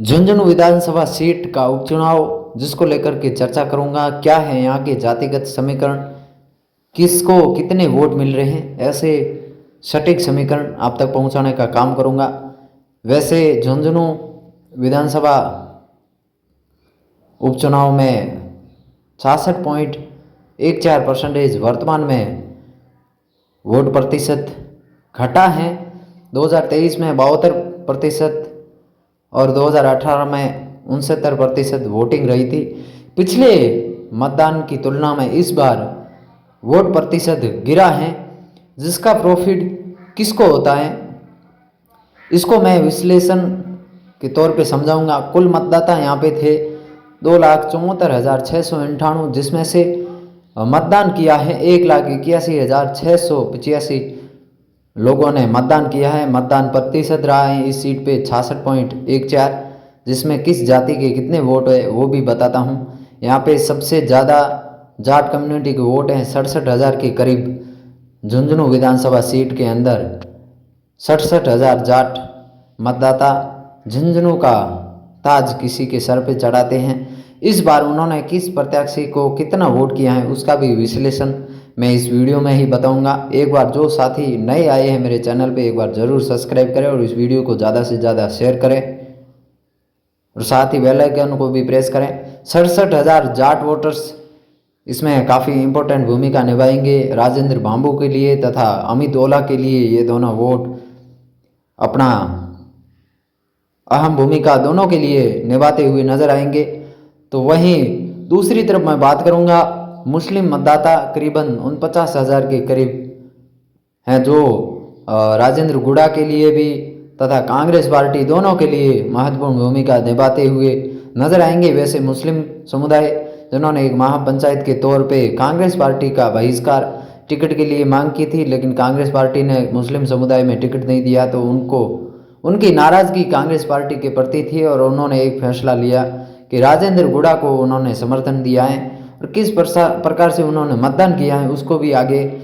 झुंझुनू विधानसभा seat का उपचुनाव जिसको लेकर के चर्चा करूंगा। क्या है यहाँ के जातिगत समीकरण, किसको कितने वोट मिल रहे हैं, ऐसे सटीक समीकरण आप तक पहुंचाने का काम करूंगा। वैसे झुंझुनू विधानसभा उपचुनाव में 66.14% वर्तमान में वोट प्रतिशत घटा है। 2023 में 72% और 2018 में 69% वोटिंग रही थी। पिछले मतदान की तुलना में इस बार वोट प्रतिशत गिरा है, जिसका प्रॉफिट किसको होता है इसको मैं विश्लेषण के तौर पे समझाऊंगा। कुल मतदाता यहाँ पे थे 2,74,698, जिसमें से मतदान किया है 1,81,685 लोगों ने मतदान किया है। मतदान प्रतिशत रहा है इस सीट पे 66.14, जिसमें किस जाति के कितने वोट है वो भी बताता हूँ। यहाँ पे सबसे ज़्यादा जाट कम्युनिटी के वोट हैं 67,000 के करीब। झुंझुनू विधानसभा सीट के अंदर 67,000 जाट मतदाता झुंझुनू का ताज किसी के सर पे चढ़ाते हैं। इस बार उन्होंने किस प्रत्याशी को कितना वोट किया है उसका भी विश्लेषण मैं इस वीडियो में ही बताऊंगा। एक बार जो साथी नए आए हैं मेरे चैनल पे एक बार ज़रूर सब्सक्राइब करें और इस वीडियो को ज़्यादा से ज़्यादा शेयर करें और साथ ही बेल आइकन को भी प्रेस करें। 67,000 जाट वोटर्स इसमें काफ़ी इम्पोर्टेंट भूमिका निभाएंगे राजेंद्र बांबू के लिए तथा अमित ओला के लिए। ये दोनों वोट अपना अहम भूमिका दोनों के लिए निभाते हुए नजर आएंगे। तो वहीं दूसरी तरफ मैं बात करूंगा, मुस्लिम मतदाता करीबन 49,000 के करीब हैं, जो राजेंद्र गुड़ा के लिए भी तथा कांग्रेस पार्टी दोनों के लिए महत्वपूर्ण भूमिका निभाते हुए नजर आएंगे। वैसे मुस्लिम समुदाय जिन्होंने एक महापंचायत के तौर पे कांग्रेस पार्टी का बहिष्कार टिकट के लिए मांग की थी, लेकिन कांग्रेस पार्टी ने मुस्लिम समुदाय में टिकट नहीं दिया, तो उनकी नाराज़गी कांग्रेस पार्टी के प्रति थी और उन्होंने एक फैसला लिया कि राजेंद्र गुड़ा को उन्होंने समर्थन दिया है। और किस प्रकार से उन्होंने मतदान किया है उसको भी आगे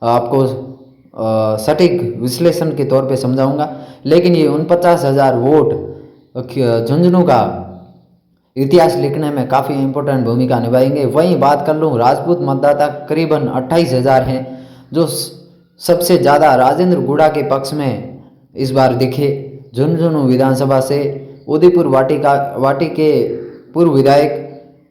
आपको सटीक विश्लेषण के तौर पे समझाऊंगा। लेकिन ये 49,000 वोट झुंझुनू का इतिहास लिखने में काफ़ी इम्पोर्टेंट भूमिका निभाएंगे। वहीं बात कर लूँ, राजपूत मतदाता करीबन 28,000 हैं, जो सबसे ज़्यादा राजेंद्र गुड़ा के पक्ष में इस बार दिखे। झुंझुनू विधानसभा से उदयपुर वाटी के पूर्व विधायक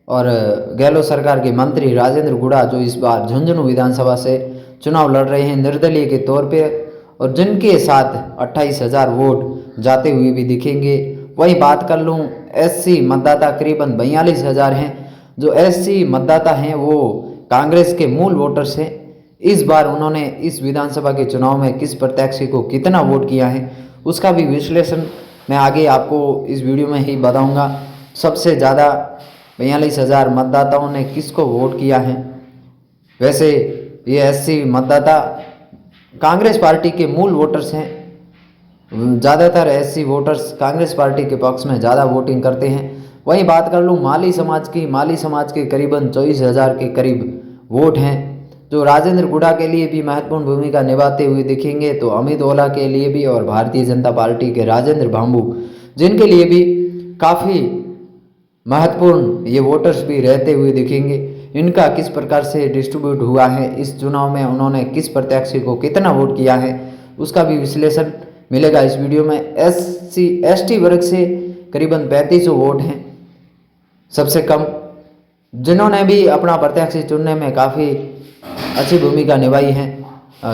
और गहलोत सरकार के मंत्री राजेंद्र गुड़ा, जो इस बार झुंझुनू विधानसभा से चुनाव लड़ रहे हैं निर्दलीय के तौर पे, और जिनके साथ 28,000 वोट जाते हुए भी दिखेंगे। वही बात कर लूँ, एससी मतदाता करीबन 42,000 हैं। जो एससी मतदाता हैं वो कांग्रेस के मूल वोटर्स हैं। इस बार उन्होंने इस विधानसभा के चुनाव में किस प्रत्याशी को कितना वोट किया है उसका भी विश्लेषण मैं आगे आपको इस वीडियो में ही बताऊंगा। सबसे ज़्यादा 42,000 मतदाताओं ने किसको वोट किया है। वैसे ये एससी मतदाता कांग्रेस पार्टी के मूल वोटर्स हैं। ज़्यादातर एससी वोटर्स कांग्रेस पार्टी के पक्ष में ज़्यादा वोटिंग करते हैं। वहीं बात कर लूँ माली समाज के करीबन 24,000 के करीब वोट हैं, जो राजेंद्र गुड़ा के लिए भी महत्वपूर्ण भूमिका निभाते हुए दिखेंगे, तो अमित ओला के लिए भी और भारतीय जनता पार्टी के राजेंद्र बांबू, जिनके लिए भी काफ़ी महत्वपूर्ण ये वोटर्स भी रहते हुए दिखेंगे। इनका किस प्रकार से डिस्ट्रीब्यूट हुआ है, इस चुनाव में उन्होंने किस प्रत्याशी को कितना वोट किया है उसका भी विश्लेषण मिलेगा इस वीडियो में। SC ST वर्ग से करीबन 3500 वोट हैं सबसे कम, जिन्होंने भी अपना प्रत्याशी चुनने में काफ़ी अच्छी भूमिका निभाई है।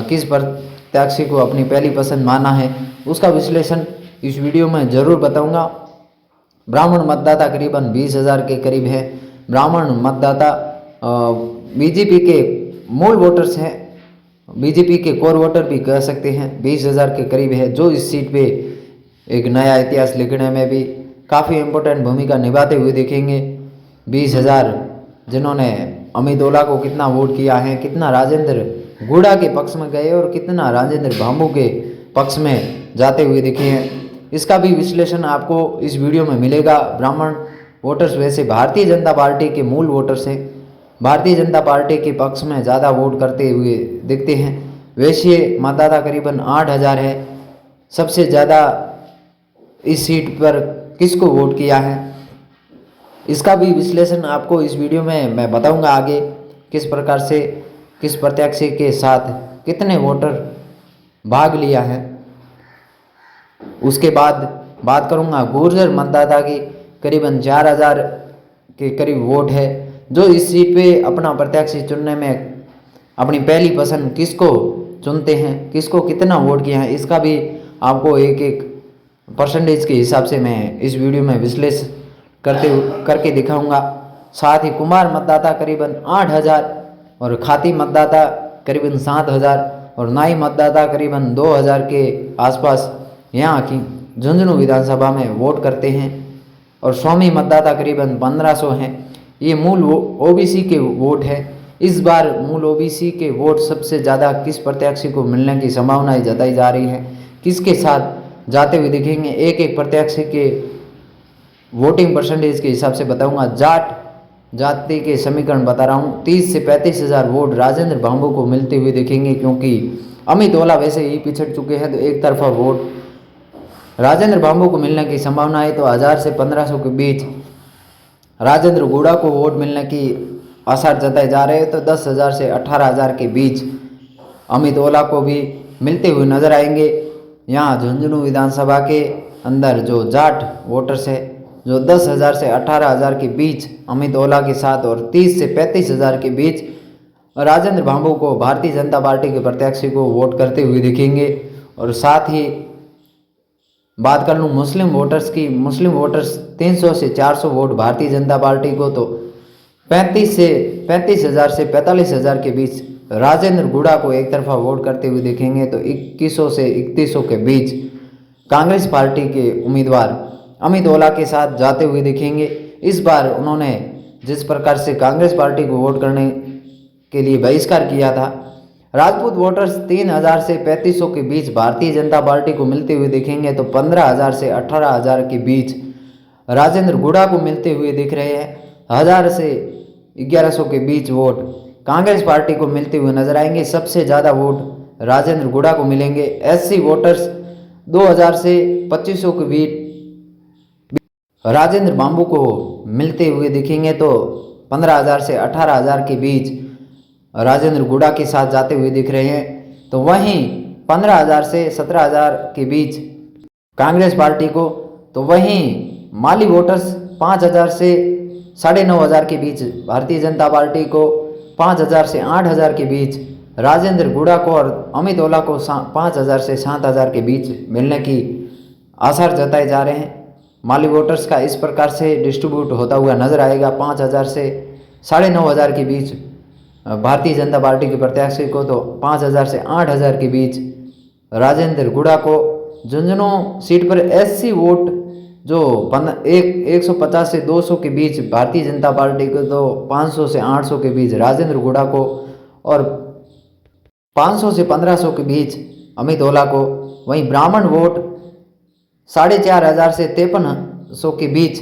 किस प्रत्याशी को अपनी पहली पसंद माना है उसका विश्लेषण इस वीडियो में ज़रूर बताऊंगा। ब्राह्मण मतदाता करीबन 20,000 के करीब है। ब्राह्मण मतदाता बीजेपी के मूल वोटर्स हैं, बीजेपी के कोर वोटर भी कह सकते हैं। 20,000 के करीब है, जो इस सीट पे एक नया इतिहास लिखने में भी काफ़ी इम्पोर्टेंट भूमिका निभाते हुए दिखेंगे। 20,000 जिन्होंने अमित ओला को कितना वोट किया है, कितना राजेंद्र गुड़ा के पक्ष में गए और कितना राजेंद्र बांबू के पक्ष में जाते हुए दिखे हैं, इसका भी विश्लेषण आपको इस वीडियो में मिलेगा। ब्राह्मण वोटर्स वैसे भारतीय जनता पार्टी के मूल वोटर्स हैं, भारतीय जनता पार्टी के पक्ष में ज़्यादा वोट करते हुए दिखते हैं। वैश्य मतदाता करीबन 8,000 है। सबसे ज़्यादा इस सीट पर किसको वोट किया है, इसका भी विश्लेषण आपको इस वीडियो में मैं बताऊंगा आगे, किस प्रकार से किस प्रत्याशी के साथ कितने वोटर भाग लिया है। उसके बाद बात करूंगा गुर्जर मतदाता की करीबन 4000 के करीब वोट है, जो इस सीट पे अपना प्रत्याशी चुनने में अपनी पहली पसंद किसको चुनते हैं, किसको कितना वोट किया है, इसका भी आपको एक एक परसेंटेज के हिसाब से मैं इस वीडियो में विश्लेषण करके दिखाऊंगा। साथ ही कुमार मतदाता करीबन 8000 और खाती मतदाता करीबन 7000 और नाई मतदाता करीबन 2000 के आसपास यहाँ की झुंझुनू विधानसभा में वोट करते हैं और स्वामी मतदाता करीबन 1500 हैं। ये मूल ओबीसी के वोट है। इस बार मूल ओबीसी के वोट सबसे ज़्यादा किस प्रत्याशी को मिलने की संभावनाएं जताई जा रही है, किसके साथ जाते हुए दिखेंगे, एक एक प्रत्याशी के वोटिंग परसेंटेज के हिसाब से बताऊंगा। जाट जाति के समीकरण बता रहा हूँ। 30 से 35 हज़ार वोट राजेंद्र बांबू को मिलते हुए दिखेंगे, क्योंकि अमित ओला वैसे ही पिछड़ चुके हैं, तो एक तरफा वोट राजेंद्र बांबू को मिलने की संभावना है। तो 1000 से 1500 के बीच राजेंद्र गुड़ा को वोट मिलने की आसार जताए जा रहे हैं, तो 10,000 से 18,000 के बीच अमित ओला को भी मिलते हुए नजर आएंगे। यहाँ झुंझुनू विधानसभा के अंदर जो जाट वोटर्स है, जो 10,000 से 18,000 के बीच अमित ओला के साथ और 30 से 35,000 के बीच राजेंद्र बांबू को भारतीय जनता पार्टी के प्रत्याशी को वोट करते हुए दिखेंगे। और साथ ही बात कर लूँ मुस्लिम वोटर्स की, मुस्लिम वोटर्स 300 से 400 वोट भारतीय जनता पार्टी को, तो 35,000 से 45,000 के बीच राजेंद्र गुड़ा को एक तरफा वोट करते हुए दिखेंगे। तो 2100 से 3100 के बीच कांग्रेस पार्टी के उम्मीदवार अमित ओला के साथ जाते हुए दिखेंगे। इस बार उन्होंने जिस प्रकार से कांग्रेस पार्टी को वोट करने के लिए बहिष्कार किया था, राजपूत वोटर्स 3000 से 3500 के बीच भारतीय जनता पार्टी को मिलते हुए दिखेंगे। तो 15,000 से 18,000 के बीच राजेंद्र गुड़ा को मिलते हुए दिख रहे हैं। 1000 से 1100 के बीच वोट कांग्रेस पार्टी को मिलते हुए नजर आएंगे। सबसे ज़्यादा वोट राजेंद्र गुड़ा को मिलेंगे। एससी वोटर्स 2000 से 2500 के बीच राजेंद्र बांबू को मिलते हुए दिखेंगे। तो 15,000 से 18,000 के बीच राजेंद्र गुड़ा के साथ जाते हुए दिख रहे हैं। तो वहीं 15,000 से 17,000 के बीच कांग्रेस पार्टी को, तो वहीं माली वोटर्स 5,000 से 9,500 के बीच भारतीय जनता पार्टी को, 5,000 से 8,000 के बीच राजेंद्र गुड़ा को और अमित ओला को 5,000 से 7,000 के बीच मिलने की आसार जताए जा रहे हैं। माली वोटर्स का इस प्रकार से डिस्ट्रीब्यूट होता हुआ नजर आएगा। 5,000 से 9,500 के बीच भारतीय जनता पार्टी के प्रत्याशी को, तो 5,000 से 8,000 के बीच राजेंद्र गुड़ा को। झुंझुनू सीट पर एससी वोट जो 150 से 200 के बीच भारतीय जनता पार्टी को, तो 500 से 800 के बीच राजेंद्र गुड़ा को और 500 से 1500 के बीच अमित ओला को। वहीं ब्राह्मण वोट 4,500 से 5300 के बीच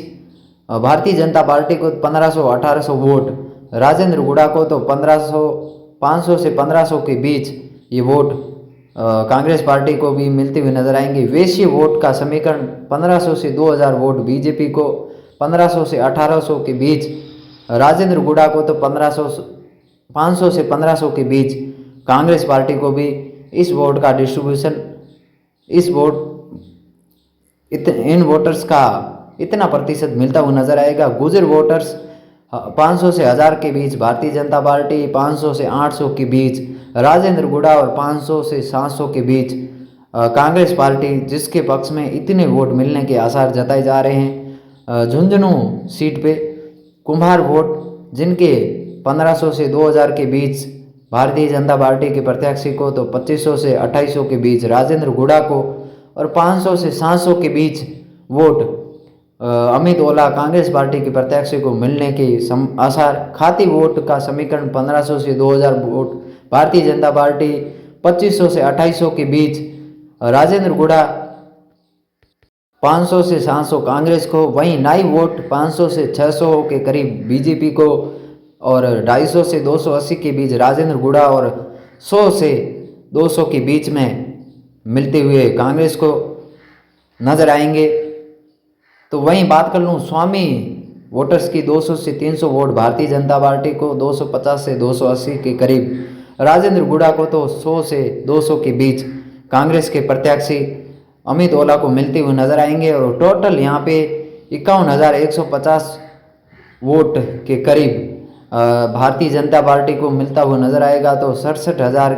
भारतीय जनता पार्टी को, 1500-1800 वोट राजेंद्र गुड़ा को, तो 500 से 1500 के बीच ये वोट कांग्रेस पार्टी को भी मिलते हुए नजर आएंगे। वैश्य वोट का समीकरण 1500 से 2000 वोट बीजेपी को, 1500 से 1800 के बीच राजेंद्र गुड़ा को, तो 500 से 1500 के बीच कांग्रेस पार्टी को भी इस वोट का डिस्ट्रीब्यूशन, इस वोट इन वोटर्स का इतना प्रतिशत मिलता हुआ नजर आएगा। गुर्जर वोटर्स 500 से 1000 के बीच भारतीय जनता पार्टी, 500 से 800 के बीच राजेंद्र गुड़ा और 500 से 700 के बीच कांग्रेस पार्टी, जिसके पक्ष में इतने वोट मिलने के आसार जताए जा रहे हैं। झुंझुनू सीट पे कुम्हार वोट जिनके 1500 से 2000 के बीच भारतीय जनता पार्टी के प्रत्याशी को, तो 2500 से 2800 के बीच राजेंद्र गुड़ा को और 500 से 700 के बीच वोट अमित ओला कांग्रेस पार्टी के प्रत्याशी को मिलने के आसार। खाती वोट का समीकरण 1500 से 2000 वोट भारतीय जनता पार्टी, 2500 से 2800 के बीच राजेंद्र गुड़ा, 500 से 700 कांग्रेस को। वहीं नाई वोट 500 से 600 के करीब बीजेपी को और 250 से 280 के बीच राजेंद्र गुड़ा और 100 से 200 के बीच में मिलते हुए कांग्रेस को नजर आएंगे। तो वहीं बात कर लूँ स्वामी वोटर्स की, 200 से 300 वोट भारतीय जनता पार्टी को, 250 से 280 के करीब राजेंद्र गुड़ा को, तो 100 से 200 के बीच कांग्रेस के प्रत्याशी अमित ओला को मिलते हुए नजर आएंगे। और टोटल यहाँ पे 51,150 वोट के करीब भारतीय जनता पार्टी को मिलता हुआ नजर आएगा। तो 67,000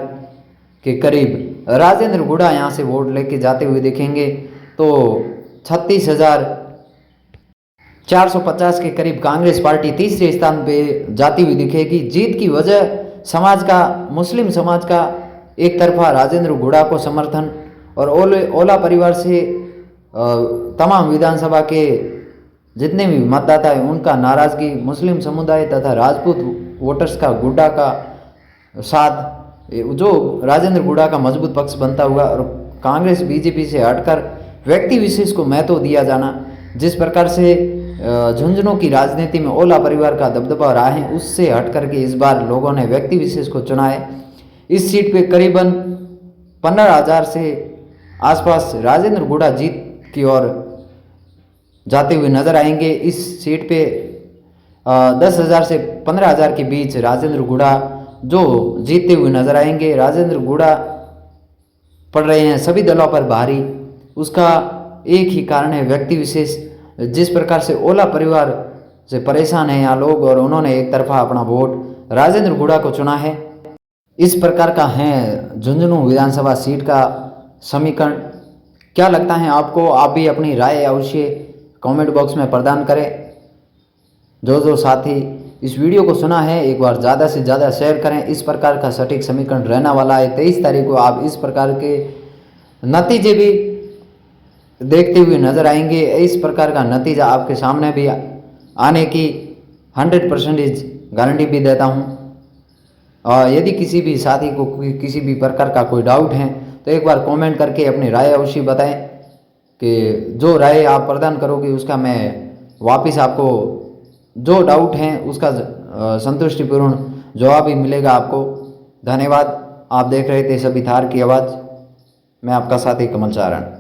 के करीब राजेंद्र गुड़ा यहाँ से वोट लेके जाते हुए दिखेंगे। तो 36,450 के करीब कांग्रेस पार्टी तीसरे स्थान पे जाती हुई दिखेगी। जीत की वजह समाज का, मुस्लिम समाज का एक तरफा राजेंद्र गुड़ा को समर्थन और ओला परिवार से तमाम विधानसभा के जितने भी मतदाता हैं उनका नाराज़गी, मुस्लिम समुदाय तथा राजपूत वोटर्स का गुड्डा का साथ, जो राजेंद्र गुड़ा का मजबूत पक्ष बनता हुआ, और कांग्रेस बीजेपी से हटकर व्यक्ति विशेष को महत्व दिया जाना, जिस प्रकार से झुंझुनू की राजनीति में ओला परिवार का दबदबा रहा है, उससे हट करके इस बार लोगों ने व्यक्ति विशेष को चुना है। इस सीट पे करीबन 15,000 से आसपास राजेंद्र गुड़ा जीत की ओर जाते हुए नजर आएंगे। इस सीट पे 10,000 से 15,000 के बीच राजेंद्र गुड़ा जो जीतते हुए नजर आएंगे। राजेंद्र गुड़ा पड़ रहे हैं सभी दलों पर भारी, उसका एक ही कारण है व्यक्ति विशेष। जिस प्रकार से ओला परिवार से परेशान है यहाँ लोग, और उन्होंने एक तरफा अपना वोट राजेंद्र गुड़ा को चुना है। इस प्रकार का है झुंझुनू विधानसभा सीट का समीकरण। क्या लगता है आपको? आप भी अपनी राय अवश्य कमेंट बॉक्स में प्रदान करें। जो साथी इस वीडियो को सुना है एक बार ज़्यादा से ज़्यादा शेयर करें। इस प्रकार का सटीक समीकरण रहने वाला है। 23 तारीख को आप इस प्रकार के नतीजे भी देखते हुए नजर आएंगे। इस प्रकार का नतीजा आपके सामने भी आने की 100% गारंटी भी देता हूं। और यदि किसी भी साथी को किसी भी प्रकार का कोई डाउट है तो एक बार कमेंट करके अपनी राय अवश्य बताएं, कि जो राय आप प्रदान करोगे उसका मैं वापस आपको जो डाउट है उसका संतुष्टिपूर्ण जवाब भी मिलेगा आपको। धन्यवाद। आप देख रहे थे सभी थार की आवाज़। मैं आपका साथी कमल चारण।